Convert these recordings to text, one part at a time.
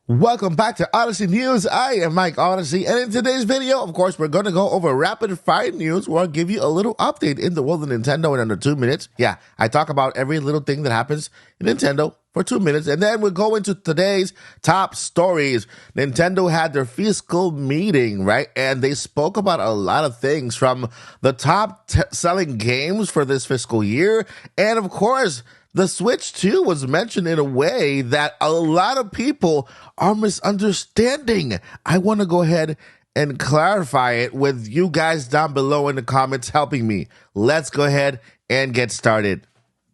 Welcome back to Odyssey News. I am Mike Odyssey, and in today's video, of course, we're going to go over rapid fire news where I'll give you a little update in the world of Nintendo in under 2 minutes. Yeah, I talk about every little thing that happens in Nintendo for 2 minutes, and then we'll go into today's top stories. Nintendo had their fiscal meeting, right? And they spoke about a lot of things from the top selling games for this fiscal year, and of course, the Switch 2 was mentioned in a way that a lot of people are misunderstanding. I want to go ahead and clarify it with you guys down below in the comments helping me. Let's go ahead and get started.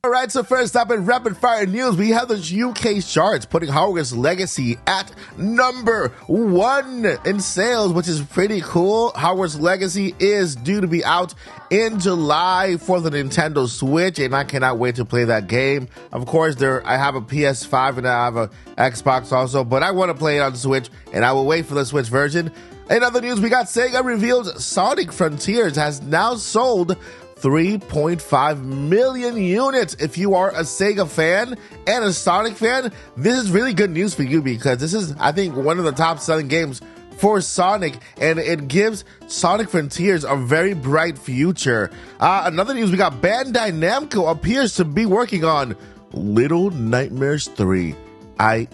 All right, so first up in rapid fire news, we have the UK charts putting Hogwarts Legacy at number 1 in sales, which is pretty cool. Hogwarts Legacy is due to be out in July for the Nintendo Switch, and I cannot wait to play that game. Of course, I have a PS5 and I have an Xbox also, but I want to play it on Switch, and I will wait for the Switch version. In other news, we got Sega revealed Sonic Frontiers has now sold 3.5 million units. If you are a Sega fan and a Sonic fan, this is really good news for you because this is, I think, one of the top selling games for Sonic, and it gives Sonic Frontiers a very bright future. Another news, we got Bandai Namco appears to be working on Little Nightmares 3. I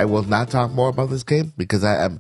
will not talk more about this game because I'm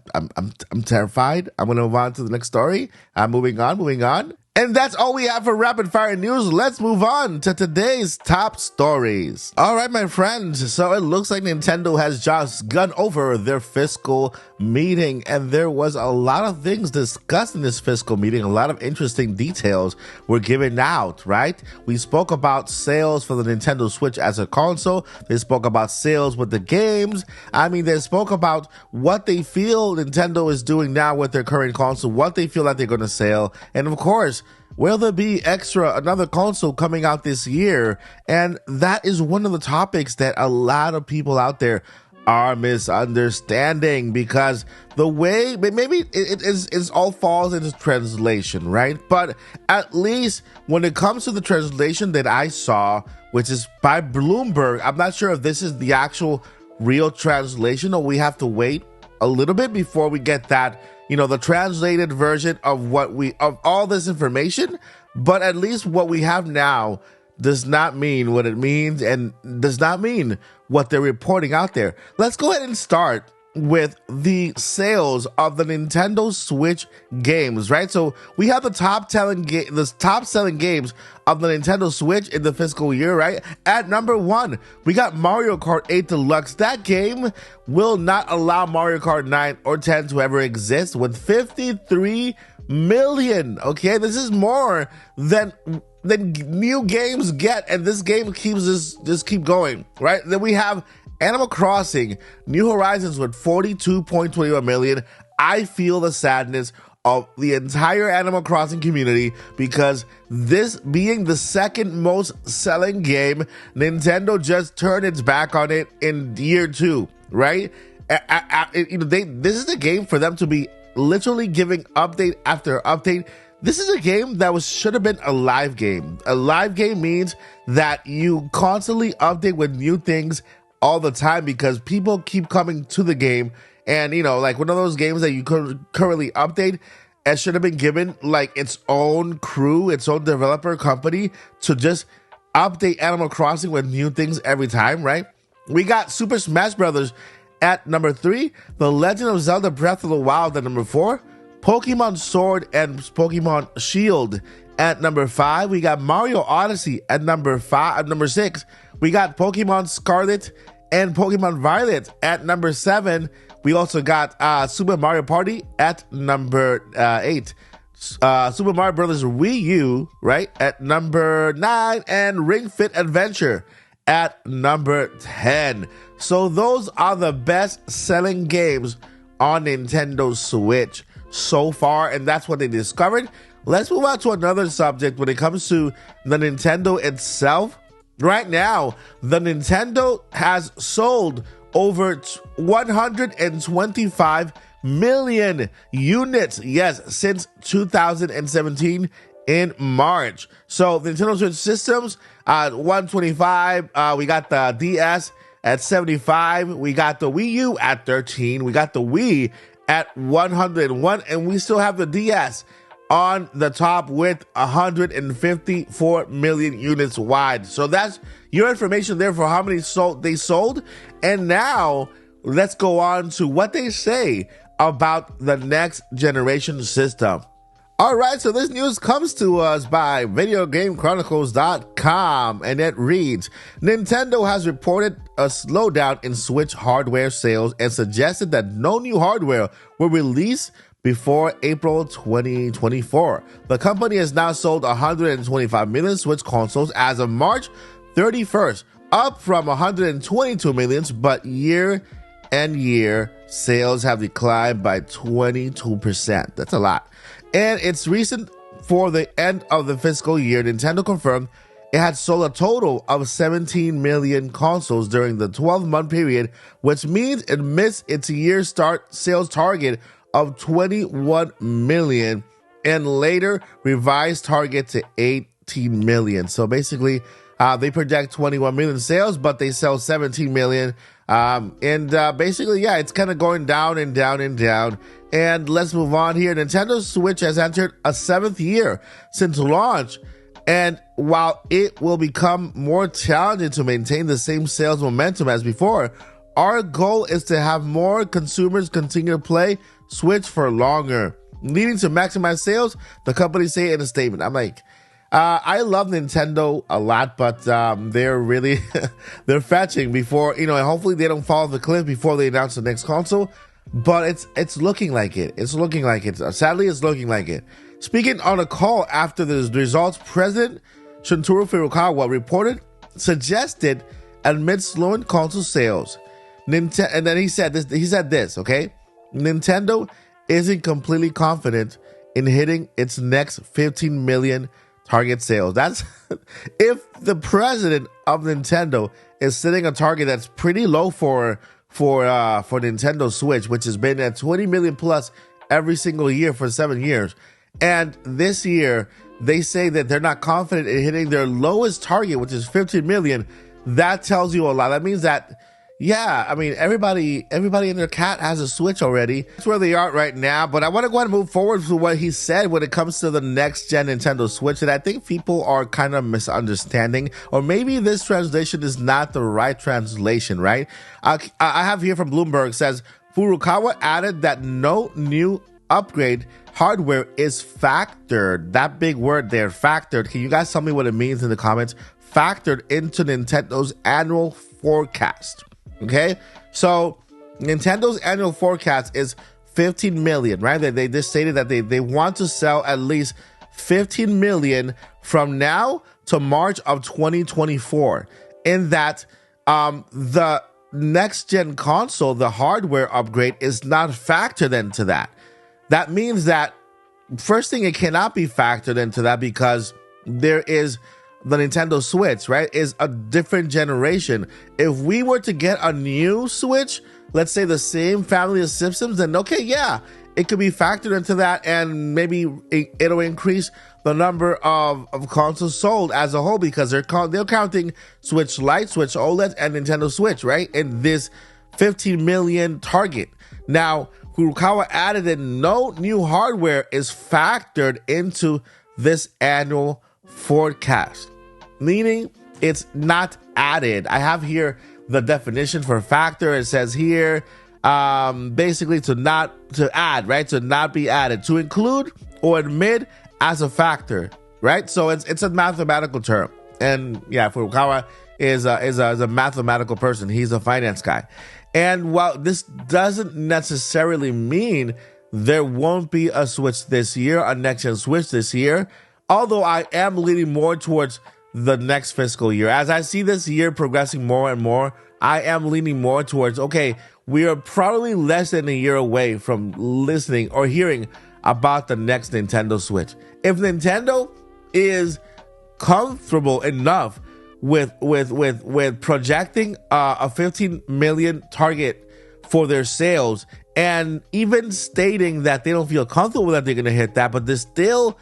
terrified. I'm going to move on to the next story. Moving on. And that's all we have for rapid fire news. Let's move on to today's top stories. All right, my friends. So it looks like Nintendo has just gone over their fiscal meeting, and there was a lot of things discussed in this fiscal meeting. A lot of interesting details were given out, right? We spoke about sales for the Nintendo Switch as a console. They spoke about sales with the games. I mean, they spoke about what they feel Nintendo is doing now with their current console, what they feel like they're going to sell, and of course, will there be another console coming out this year? And that is one of the topics that a lot of people out there are misunderstanding because the way, maybe it all falls into translation, right? But at least when it comes to the translation that I saw, which is by Bloomberg, I'm not sure if this is the actual real translation or we have to wait a little bit before we get that, the translated version of all this information, but at least what we have now does not mean what it means and does not mean what they're reporting out there. Let's go ahead and start with the sales of the Nintendo Switch games, right? So we have the top selling games of the Nintendo Switch in the fiscal year, right? At number 1, we got Mario Kart 8 Deluxe. That game will not allow Mario Kart 9 or 10 to ever exist with 53 million. Okay, this is more than new games get, and this game keeps keep going, right? Then we have Animal Crossing New Horizons with 42.21 million. I feel the sadness of the entire Animal Crossing community because this being the second most selling game, Nintendo just turned its back on it in year 2, right? This is a game for them to be literally giving update after update. This is a game that should have been a live game. A live game means that you constantly update with new things all the time because people keep coming to the game, and like one of those games that you could currently update, it should have been given like its own crew, its own developer company to just update Animal Crossing with new things every time, right? We got Super Smash Brothers at number 3, The Legend of Zelda Breath of the Wild at number 4, Pokemon Sword and Pokemon Shield at number 5. We got Mario Odyssey at number 6. We got Pokemon Scarlet and Pokemon Violet at number 7. We also got Super Mario Party at number 8. Super Mario Brothers Wii U, right, at number 9, and Ring Fit Adventure at number 10. So those are the best selling games on Nintendo Switch so far, and that's what they discovered. Let's move on to another subject when it comes to the Nintendo itself. Right now, the Nintendo has sold over 125 million units, yes, since 2017 in March. So the Nintendo Switch systems, 125, we got the DS at 75. We got the Wii U at 13. We got the Wii at 101. And we still have the DS on the top with 154 million units wide. So that's your information there for how many they sold. And now let's go on to what they say about the next generation system. All right, so this news comes to us by VideoGameChronicles.com, and it reads, Nintendo has reported a slowdown in Switch hardware sales and suggested that no new hardware will release before April 2024. The company has now sold 125 million Switch consoles as of March 31st, up from 122 million, but year sales have declined by 22%. That's a lot. And it's recent for the end of the fiscal year, Nintendo confirmed it had sold a total of 17 million consoles during the 12-month period, which means it missed its year start sales target of 21 million and later revised target to 18 million. So basically, they project 21 million sales, but they sell 17 million. Basically, yeah, it's kind of going down and down and down. And let's move on here. Nintendo Switch has entered a 7th year since launch. And while it will become more challenging to maintain the same sales momentum as before, our goal is to have more consumers continue to play Switch for longer, leading to maximize sales, the company say in a statement. I'm like, I love Nintendo a lot, but they're really they're fetching before, and hopefully they don't fall off the cliff before they announce the next console. But it's looking like it. It's looking like it. Sadly, it's looking like it. Speaking on a call after the results, President Shuntaro Furukawa suggested amid slowing console sales, and then he said this, okay? Nintendo isn't completely confident in hitting its next 15 million target sales. That's if the president of Nintendo is setting a target that's pretty low for Nintendo Switch, which has been at 20 million plus every single year for 7 years. And this year, they say that they're not confident in hitting their lowest target, which is 15 million. That tells you a lot. That means that, yeah, I mean, everybody in their cat has a Switch already. That's where they are right now. But I want to go ahead and move forward to what he said when it comes to the next gen Nintendo Switch. And I think people are kind of misunderstanding, or maybe this translation is not the right translation, right? I have here from Bloomberg says, Furukawa added that no new upgrade hardware is factored. That big word there, factored. Can you guys tell me what it means in the comments? Factored into Nintendo's annual forecast. Okay, so Nintendo's annual forecast is 15 million, right? They just stated that they want to sell at least 15 million from now to March of 2024. In that, the next gen console, the hardware upgrade is not factored into that. That means that first thing, it cannot be factored into that because there is the Nintendo Switch, right, is a different generation. If we were to get a new Switch, let's say the same family of systems, then okay, yeah, it could be factored into that, and maybe it'll increase the number of consoles sold as a whole because they're counting Switch Lite, Switch OLED, and Nintendo Switch, right, in this 15 million target. Now, Furukawa added that no new hardware is factored into this annual forecast, meaning it's not added. I have here the definition for factor. It says here, basically to add, right? To not be added, to include or admit as a factor, right? So it's a mathematical term. And yeah, Furukawa is a mathematical person. He's a finance guy. And while this doesn't necessarily mean there won't be a Switch this year, a next-gen Switch this year, although I am leaning more towards the next fiscal year. As I see this year progressing more and more, I am leaning more towards, okay, we are probably less than a year away from listening or hearing about the next Nintendo Switch. If Nintendo is comfortable enough with projecting a 15 million target for their sales, and even stating that they don't feel comfortable that they're going to hit that, but they're still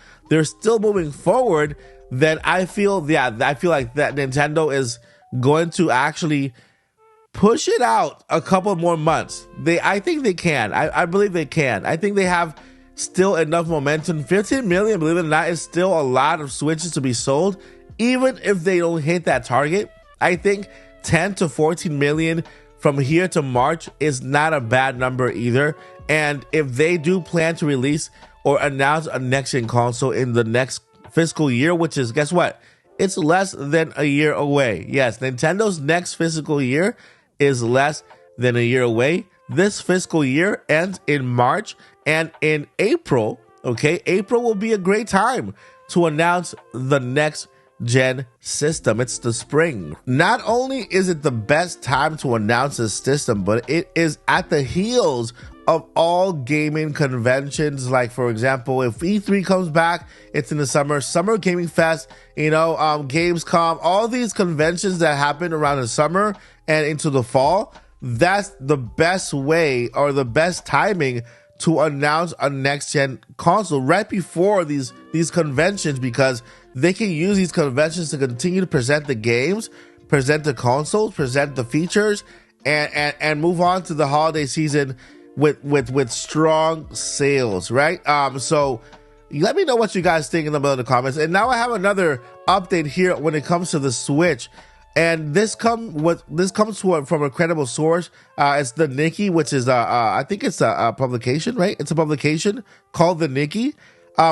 moving forward, then I feel like that Nintendo is going to actually push it out a couple more months. I think they can. I believe they can. I think they have still enough momentum. 15 million, believe it or not, is still a lot of Switches to be sold. Even if they don't hit that target, I think 10 to 14 million from here to March is not a bad number either. And if they do plan to release or announce a next-gen console in the next fiscal year, which is, guess what? It's less than a year away. Yes, Nintendo's next fiscal year is less than a year away. This fiscal year ends in March, and in April, okay, April will be a great time to announce the next gen system. It's the spring. Not only is it the best time to announce a system, but it is at the heels of all gaming conventions. Like, for example, if E3 comes back, it's in the Summer Gaming Fest, Gamescom, all these conventions that happen around the summer and into the fall. That's the best way or the best timing to announce a next-gen console right before these conventions, because they can use these conventions to continue to present the games, present the consoles, present the features, and move on to the holiday season with strong sales, right? So let me know what you guys think in the comments. And now I have another update here when it comes to the Switch. And this comes from a credible source. It's the Nikkei, which is I think it's a publication, right? It's a publication called the Nikkei,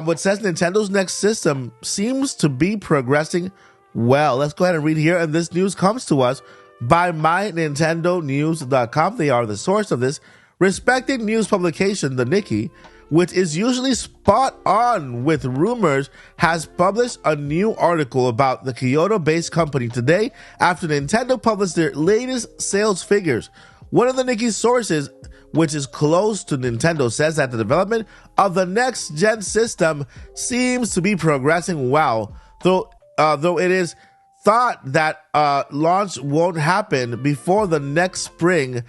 which says Nintendo's next system seems to be progressing well. Let's go ahead and read here. And this news comes to us by mynintendonews.com. They are the source of this respected news publication, the Nikkei, which is usually spot on with rumors, has published a new article about the Kyoto-based company today after Nintendo published their latest sales figures. One of the Nikkei sources, which is close to Nintendo, says that the development of the next-gen system seems to be progressing well, though it is thought that launch won't happen before the next spring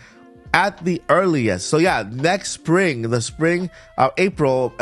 at the earliest. So yeah, next spring, the spring of April,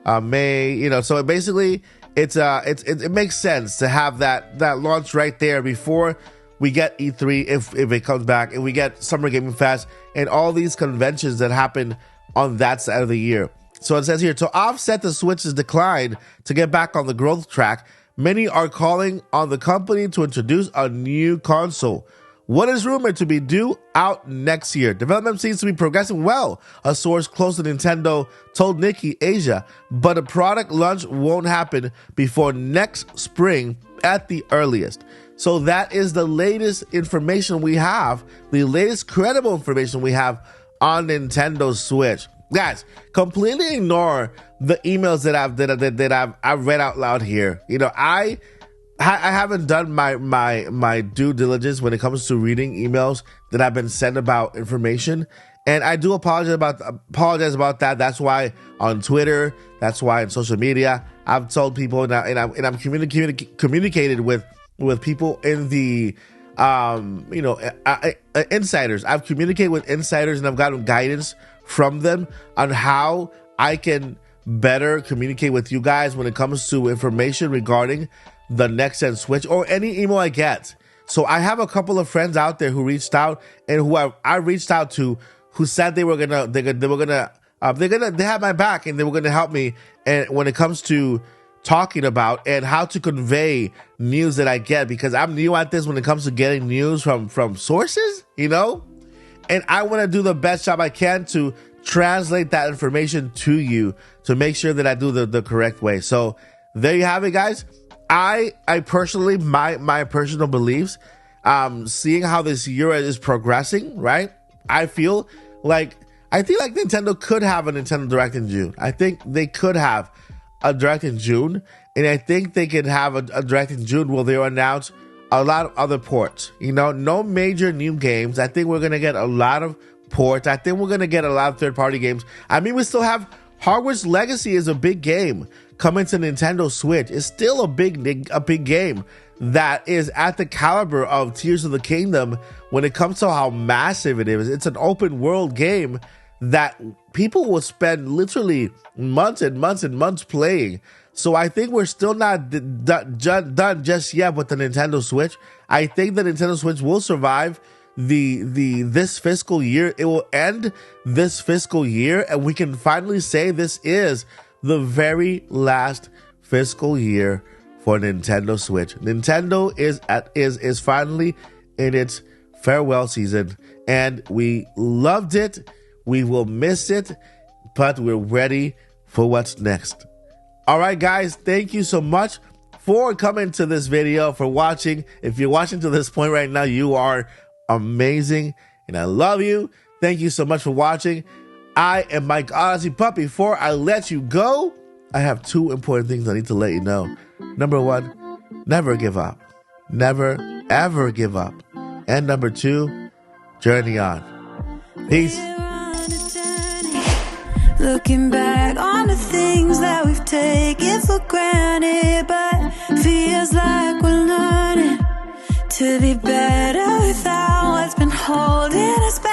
May, so it basically it makes sense to have that launch right there before we get E3, if it comes back, and we get Summer Gaming Fest and all these conventions that happen on that side of the year. So it says here, to offset the Switch's decline to get back on the growth track, many are calling on the company to introduce a new console. What is rumored to be due out next year? Development seems to be progressing well, a source close to Nintendo told Nikkei Asia, but a product launch won't happen before next spring at the earliest. So that is the latest information we have, the latest credible information we have on Nintendo Switch. Guys, completely ignore the emails that I've read out loud here. I haven't done my due diligence when it comes to reading emails that have been sent about information, and I do apologize about that. That's why on Twitter, that's why on social media, I've told people, and I'm communicated with people in the insiders. I've communicated with insiders, and I've gotten guidance from them on how I can better communicate with you guys when it comes to information regarding the next gen Switch or any email I get. So I have a couple of friends out there who reached out, and who I reached out to, who said they had my back and they were gonna help me, and when it comes to talking about and how to convey news that I get, because I'm new at this when it comes to getting news from sources, and I want to do the best job I can to translate that information to you to make sure that I do the correct way. So there you have it, guys. I personally, my personal beliefs, seeing how this year is progressing, right? I think Nintendo could have a Nintendo Direct in June. I think they could have a Direct in June, and I think they could have a Direct in June where they'll announce a lot of other ports. No major new games. I think we're gonna get a lot of ports. I think we're gonna get a lot of third-party games. I mean, we still have Hogwarts Legacy is a big game coming to Nintendo Switch. It's still a big game that is at the caliber of Tears of the Kingdom when it comes to how massive it is. It's an open world game that people will spend literally months and months and months playing. So I think we're still not done just yet with the Nintendo Switch. I think the Nintendo Switch will survive this fiscal year. It will end this fiscal year, and we can finally say this is the very last fiscal year for Nintendo Switch. Nintendo is finally in its farewell season, and we loved it. We will miss it, but we're ready for what's next. All right, guys, thank you so much for coming to this video, for watching. If you're watching to this point right now, you are amazing, and I love you. Thank you so much for watching. I am Mike Odyssey, but before I let you go, I have two important things I need to let you know. Number one, never give up. Never, ever give up. And number two, journey on. Peace. Looking back on the things that we've taken for granted, but feels like we're learning to be better without what's been holding us back.